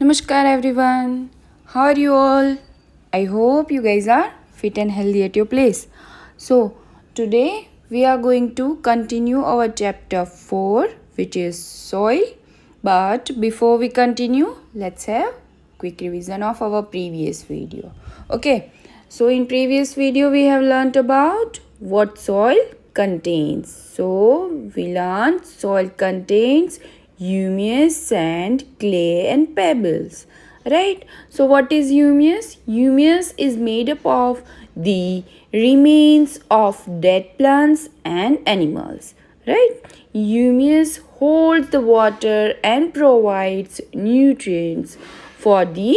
Namaskar everyone. How are you all? I hope you guys are fit and healthy at your place. So, today we are going to continue our chapter 4 which is soil. But before we continue, let's have quick revision of our previous video. Okay. So, in previous video we have learnt about what soil contains. So, we learned soil contains humus, sand, clay and pebbles, right? So what is humus? Humus is made up of the remains of dead plants and animals, right? Humus holds the water and provides nutrients for the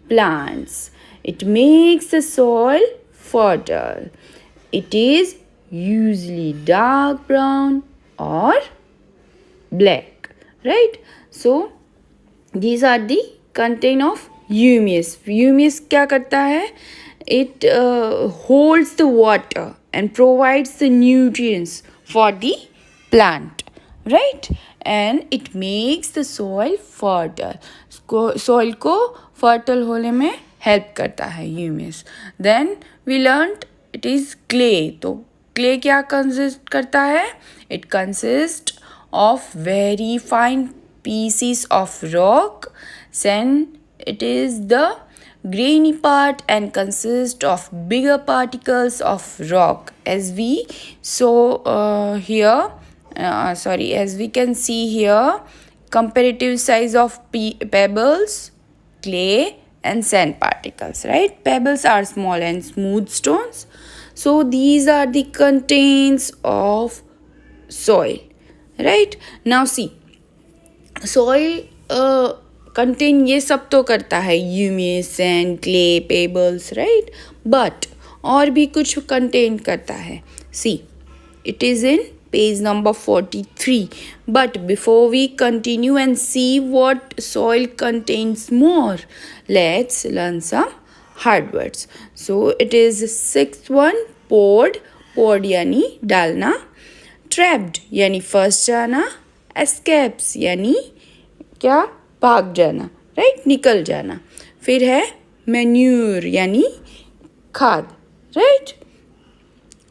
plants. It makes the soil fertile. It is usually dark brown or black, right? So these are the content of humus. Humus क्या करता है? It holds the water and provides the nutrients for the plant, right? And it makes the soil fertile. Soil को fertile होने में help करता है humus. Then we learned it is clay. तो clay क्या consist करता है? It consists of very fine pieces of rock. Then it is the grainy part and consists of bigger particles of rock, as we saw here. As we can see here, comparative size of pebbles, clay and sand particles, right? Pebbles are small and smooth stones. So these are the contents of soil, right? Now see, soil contain ये सब तो करता है, humus, sand, clay, pebbles, right? But और भी कुछ contain करता है. सी, it is in page number 43. But before we continue and see what soil contains more, let's learn some hard words. So it is sixth one, poured. Poured यानी डालना. Trapped यानी फंस जाना. Escapes यानी क्या? भाग जाना, राइट? निकल जाना. फिर है मैन्यूर यानी खाद, राइट?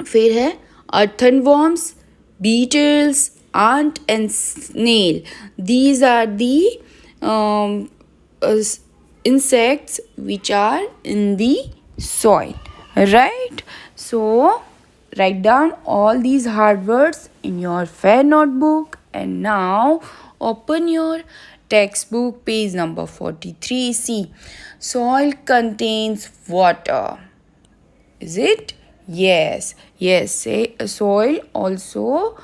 फिर है earthworms, beetles, ant and snail. These are the insects which are in the soil, right? So write down all these hard words in your fair notebook, and now open your textbook, page number 43. See, soil contains water. Is it? Yes. Say soil also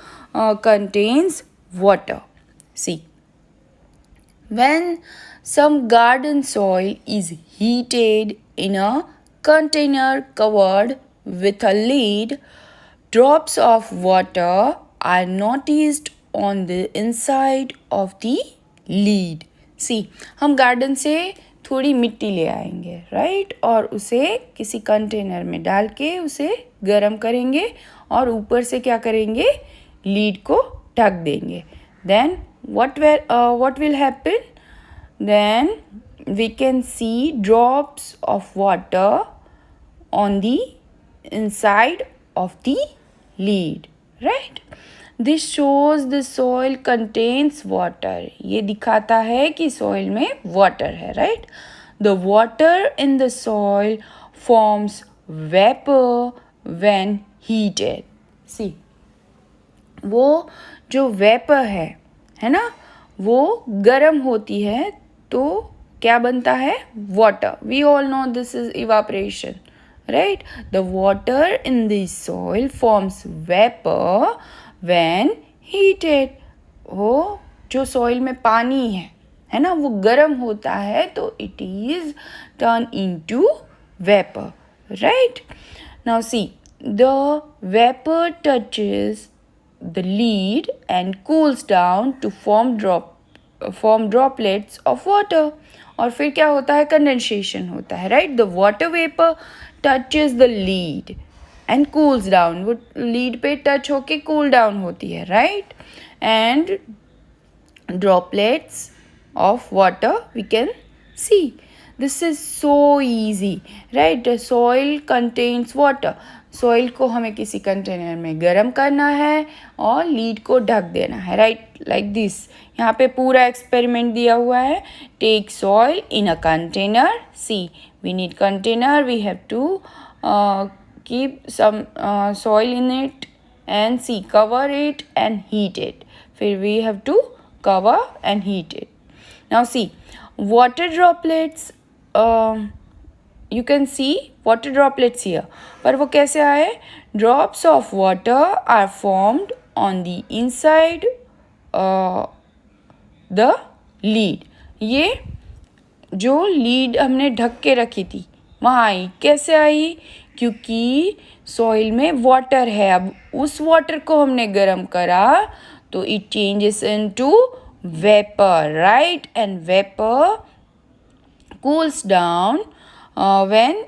contains water. See, when some garden soil is heated in a container covered with a lid, drops of water are noticed on the inside of the lid. See, हम garden से थोड़ी मिट्टी ले आएंगे, right? और उसे किसी container में डाल के उसे गर्म करेंगे और ऊपर से क्या करेंगे? लीड को ढक देंगे. Then what will happen? Then we can see drops of water on the inside of the lid, right? This shows the soil contains water. ये दिखाता है कि soil में water है, right? The water in the soil forms vapor when heated. See, वो जो vapor है ना, वो गर्म होती है तो क्या बनता है? Water. We all know this is evaporation, right? The water in the soil forms vapor when heated. वो जो soil में पानी है ना, वो गर्म होता है तो it is turned into vapor, right? Now see, the vapor touches the lid and cools down to form droplets of water. और फिर क्या होता है? कंडेंसेशन होता है, right? The water vapour touches the lead and cools down. वो lead पे touch होके कूल डाउन होती है, right? And droplets of water we can See, this is so easy, right? The soil contains water. Soil को हमें किसी container में गर्म करना है और लीड को ढक देना है, राइट? Like this. यहाँ पे पूरा एक्सपेरिमेंट दिया हुआ है. Take soil in a container. See, we need container. We have to keep some soil in it and see, cover it and heat it. फिर we have to cover and heat it. Now see, water droplets, you can see water droplets here. पर वो कैसे आए? Drops of water are formed on the inside the lid. ये जो lead हमने ढक के रखी थी वहाँ आई. कैसे आई? क्योंकि सॉइल में वाटर है. अब उस वाटर को हमने गर्म करा तो it changes into vapour, right? And vapour cools down when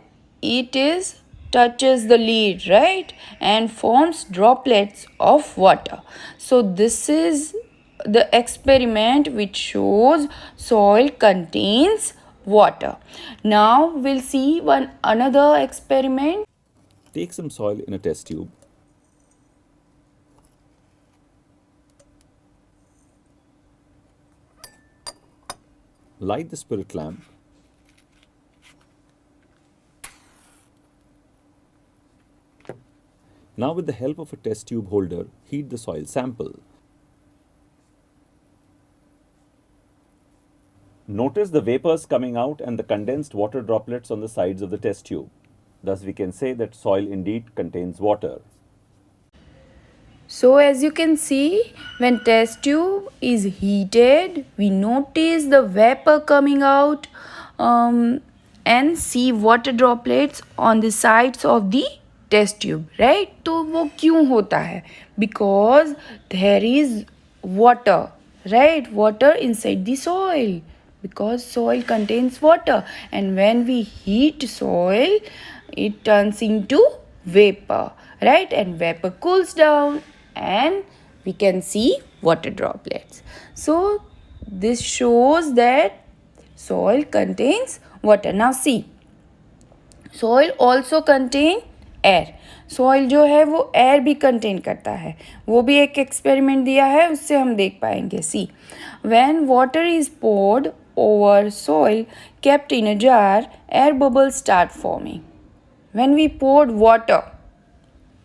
it is touches the lid, right? And forms droplets of water. So this is the experiment which shows soil contains water. Now we'll see another experiment. Take some soil in a test tube. Light the spirit lamp. Now with the help of a test tube holder, heat the soil sample. Notice the vapors coming out and the condensed water droplets on the sides of the test tube. Thus we can say that soil indeed contains water. So as you can see, when test tube is heated, we notice the vapor coming out and see water droplets on the sides of the test tube, right? तो वो क्यों होता है? Because there is water, right? Water inside the soil. Because soil contains water, and when we heat soil, it turns into vapor, right? And vapor cools down and we can see water droplets. So this shows that soil contains water. Now see, soil also contain air. Soil जो है वो air भी contain करता है. वो भी एक experiment दिया है, उससे हम देख पाएंगे. See, when water is poured over soil kept in a jar, air bubbles start forming. When we poured water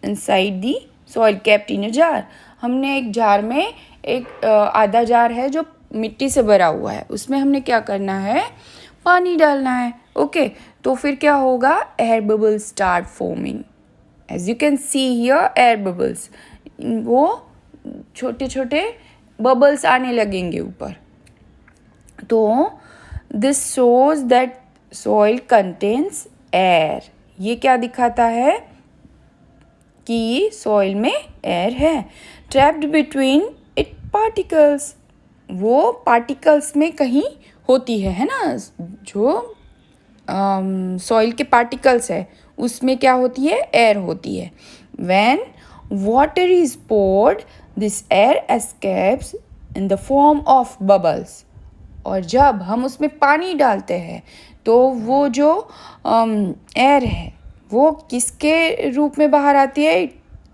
inside the soil kept in a jar, हमने एक जार में एक आधा जार है जो मिट्टी से भरा हुआ है, उसमें हमने क्या करना है? पानी डालना है. ओके, तो फिर क्या होगा? Air bubbles start forming. As you can see here, air bubbles, वो छोटे छोटे बबल्स आने लगेंगे ऊपर. तो this shows that soil contains air. ये क्या दिखाता है? कि सॉइल में एयर है. ट्रैप्ड बिटवीन इट पार्टिकल्स, वो पार्टिकल्स में कहीं होती है ना? जो सॉइल के पार्टिकल्स है उसमें क्या होती है? एयर होती है. When water is poured, this air escapes in the form of bubbles. और जब हम उसमें पानी डालते हैं तो वो जो एयर है वो किसके रूप में बाहर आती है?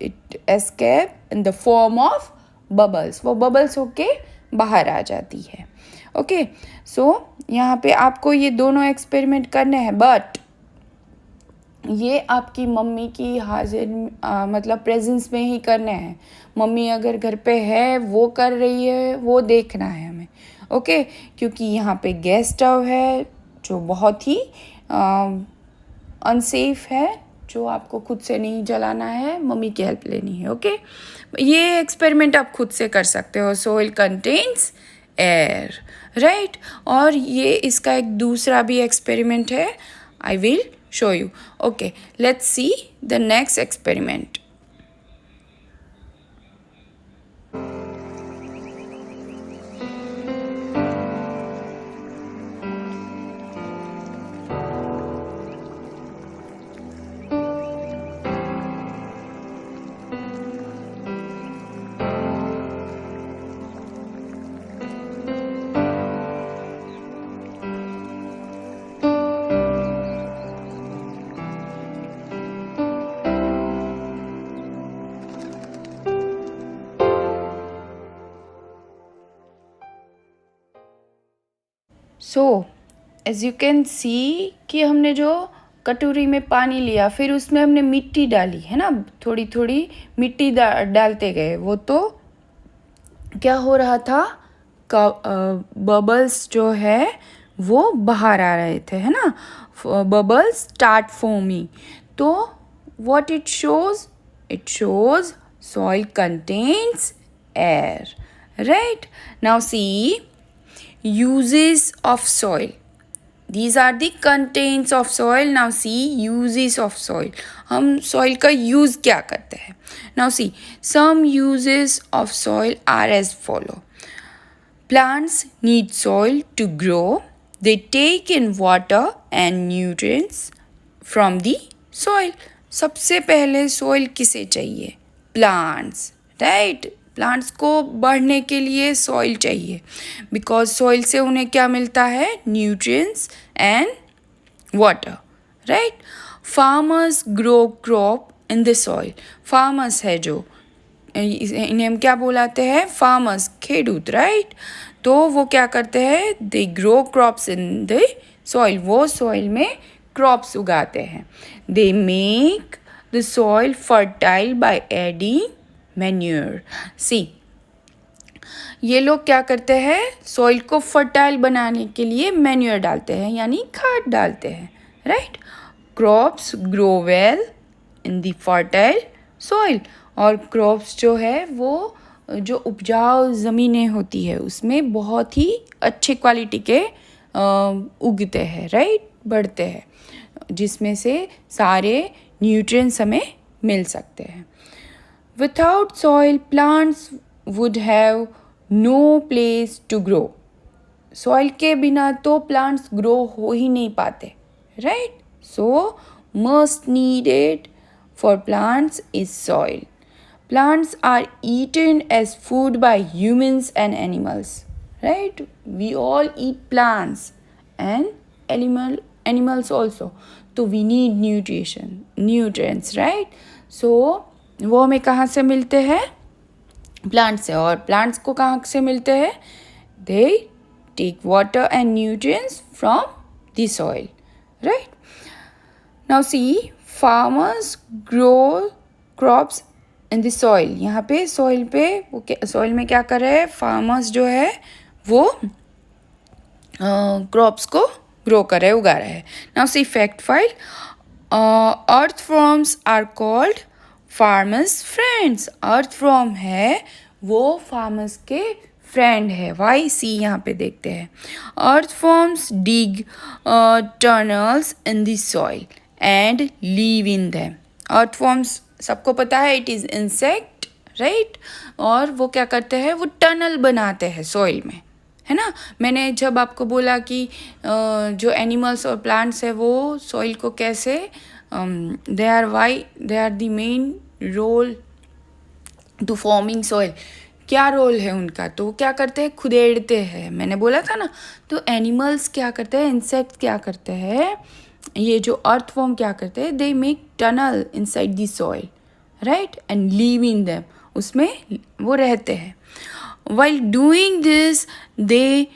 It escape in the form of bubbles. वो बबल्स होके बाहर आ जाती है. ओके, सो यहाँ पे आपको ये दोनों एक्सपेरिमेंट करने हैं, बट ये आपकी मम्मी की हाजिर मतलब प्रेजेंस में ही करने हैं. मम्मी अगर घर पे है, वो कर रही है, वो देखना है हमें. ओके, क्योंकि यहाँ पे गैस स्टव है जो बहुत ही अनसेफ है, जो आपको खुद से नहीं जलाना है, मम्मी की हेल्प लेनी है. ओके, ये एक्सपेरिमेंट आप खुद से कर सकते हो. Soil contains air, right? और ये इसका एक दूसरा भी एक्सपेरिमेंट है, I will show you. Okay, let's see the next experiment. So as you can see कि हमने जो कटोरी में पानी लिया, फिर उसमें हमने मिट्टी डाली है ना, थोड़ी थोड़ी मिट्टी डालते गए, वो तो क्या हो रहा था, बबल्स जो है वो बाहर आ रहे थे, है ना, बबल्स स्टार्ट फॉर्मिंग. तो what it shows soil contains air, right? Now see, uses of soil. These are the contents of soil. Now see, uses of soil. हम soil का use क्या करते हैं? Now see, some uses of soil are as follow. Plants need soil to grow. They take in water and nutrients from the soil. सबसे पहले soil किसे चाहिए? Plants, right? Plants को बढ़ने के लिए सॉइल चाहिए, बिकॉज सॉइल से उन्हें क्या मिलता है? Nutrients and water, right. Farmers grow crop in the soil. Farmers है जो, इन्हें हम क्या बुलाते हैं? फार्मर्स, खेडूत, राइट. तो वो क्या करते हैं? They grow crops in the soil. वो सॉइल में क्रॉप्स उगाते हैं. They make the soil fertile by adding manure. See, ये लोग क्या करते हैं? सॉइल को फर्टाइल बनाने के लिए मैन्योर डालते हैं, यानी खाद डालते हैं, right. Crops grow well in the fertile soil. और क्रॉप्स जो है वो जो उपजाऊ ज़मीनें होती है उसमें बहुत ही अच्छे क्वालिटी के उगते हैं, राइट, बढ़ते हैं, जिसमें से सारे न्यूट्रिएंट्स हमें मिल सकते हैं. Without soil, plants would have no place to grow. Soil के बिना तो plants grow हो ही नहीं पाते, right? So, must needed for plants is soil. Plants are eaten as food by humans and animals, right? We all eat plants and animals also. So, we need nutrients, right? So, वो हमें कहाँ से मिलते हैं? Plant से. और plants को कहाँ से मिलते हैं? They take water and nutrients from the soil, right. Now see, farmers grow crops in the soil. यहाँ पे सॉइल में क्या कर रहे हैं? फार्मर्स जो है वो क्रॉप्स को ग्रो कर रहे हैं, उगा रहे हैं. Now see, fact file. Earthworms are called farmers friends. Earthworm है वो फार्मर्स के फ्रेंड है. वाई? सी, यहाँ पे देखते हैं. Earthworms dig tunnels in the soil and leave in them. Earthworms सबको पता है, इट इज़ इंसेक्ट, राइट. और वो क्या करते हैं? वो टनल बनाते हैं सॉइल में, है ना. मैंने जब आपको बोला कि जो एनिमल्स और प्लांट्स है वो सॉइल को कैसे they are the main role to forming soil. क्या रोल है उनका? तो क्या करते हैं? खुदेड़ते हैं, मैंने बोला था ना. तो एनिमल्स क्या करते हैं? इंसेक्ट क्या करते हैं? ये जो अर्थवॉर्म क्या करते हैं? They make tunnel inside the soil, right, and leave in them. उसमें वो रहते हैं. While doing this, they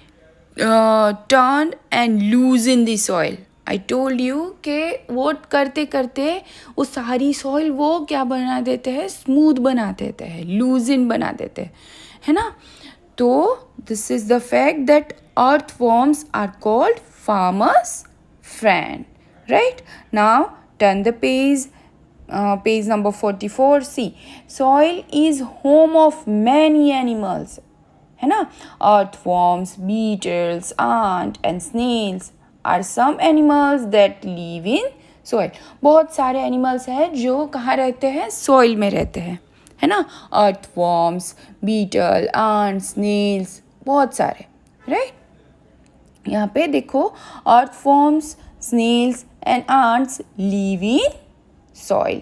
turn and loosen the soil. I told you कि वो करते करते वो सारी सॉइल वो क्या बना देते हैं? स्मूथ बना देते हैं, लूजन बना देते हैं, है ना. तो this is the fact that earthworms are called farmers friend, right. Now turn the page. Page number 44. See, soil is home of many animals, है ना. Earthworms, beetles, ants and snails are some animals that live in soil. बहुत सारे animals हैं जो कहाँ रहते हैं? soil में रहते हैं, है ना. Earthworms, beetle, ants, snails, बहुत सारे, right. यहाँ पे देखो, earthworms, snails and ants live in soil,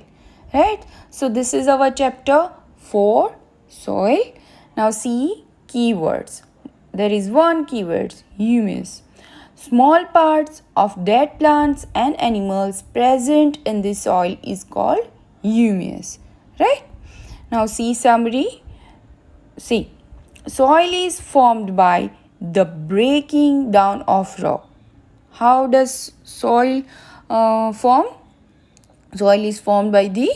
right. So this is our chapter 4, soil. Now see keywords. There is one keyword, humus. Small parts of dead plants and animals present in the soil is called humus, right. Now see summary. See, soil is formed by the breaking down of rock. How does soil form? Soil is formed by the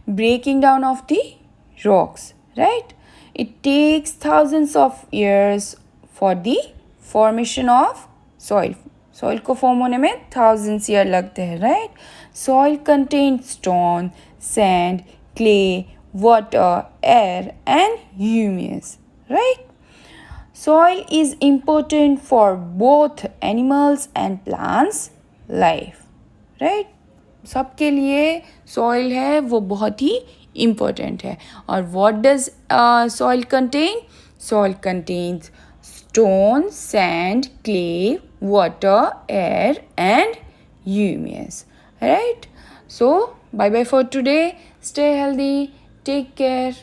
breaking down of the rocks, right? It takes thousands of years for the formation of soil. Soil को form होने में thousands year लगते हैं, right? Soil contains stone, sand, clay, water, air and humus, right? Soil is important for both animals and plants life, right? सबके लिए soil है वो बहुत ही important है. और what does soil contain? Soil contains stone, sand, clay, water, air and humus, right? So bye bye for today. Stay healthy. Take care.